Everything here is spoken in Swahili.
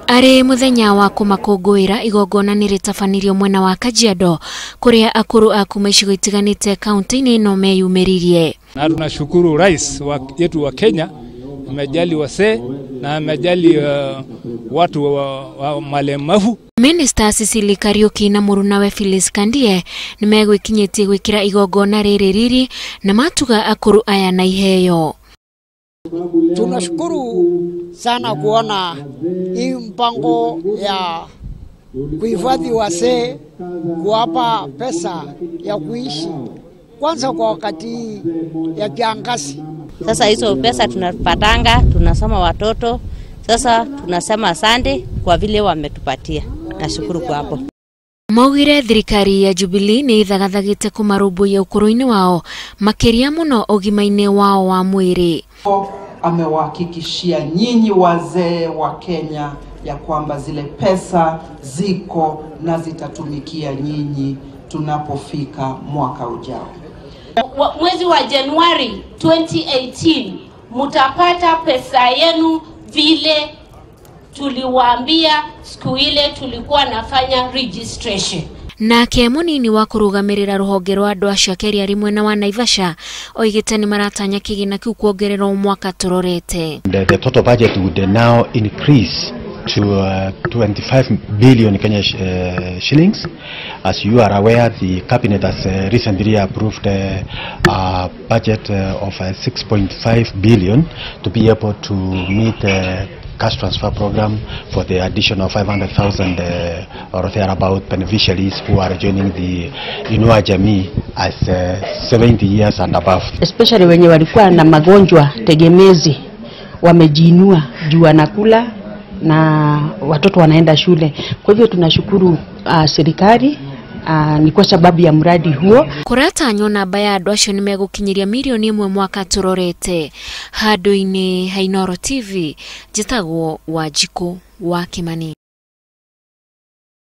Ari muthenya wa kumakungwira igongona niritabanirio mwena wa Kajiado kuria akuru a kuma icigo itiganite kaunti-ini ino meyumiririe. Na tunashukuru rais yetu wa Kenya amejali wasee na amejali watu wa malemavu. Minister Sicily Kariuki na murunawe Phyllis Kandie ni megwikinyitie gwikira igongona riri na matuga akuru aya na iheo. Tunashukuru sana kuona hii mpango ya kuhifadhi wasee, kuwapa pesa ya kuishi kwanza kwa wakati ya kiangazi. Sasa hizo pesa tunapatanga, tunasoma watoto. Sasa tunasema asante kwa vile wametupatia. Nashukuru kwa hapo. Maugire thirikari ya Jubilee ni ithagathagite kumarumbuia ukuru-ini wao makiria muno ugima-ini wao wa mweri. Amewahakikishia nyinyi wazee wa Kenya ya kwamba zile pesa ziko na zitatumikia nyinyi tunapofika mwaka ujao. Mwezi wa Januari 2018 mutapata pesa yenu vile tuliwaambia siku ile tulikuwa nafanya registration. Nake munini wa kurugamirira ruhonge rwa andu acio Keria rimwe na wa Naivasha oigite ni maratanya kigina kiu kuongererwo mwaka turorete. The total budget would now increase to 25 billion Kenya shillings. As you are aware, the cabinet has recently approved a budget of 6.5 billion to be able to meet cash transfer program for the addition of 500,000 or thereabout beneficiaries who are joining the Inua Jamii as 70 years and above. Especially wenye walikuwa na magonjwa tegemezi wamejiinua juu wanakula na watoto wanaenda shule. Kwa hivyo tunashukuru serikali ni kwa sababu ya mradi huo. Kuratanywo namba ya andu acio ni megwikinyiria mirioni imwe mwaka turorete. Handu-ini ha Inooro TV, njitagwo Wanjiku wa Kimani.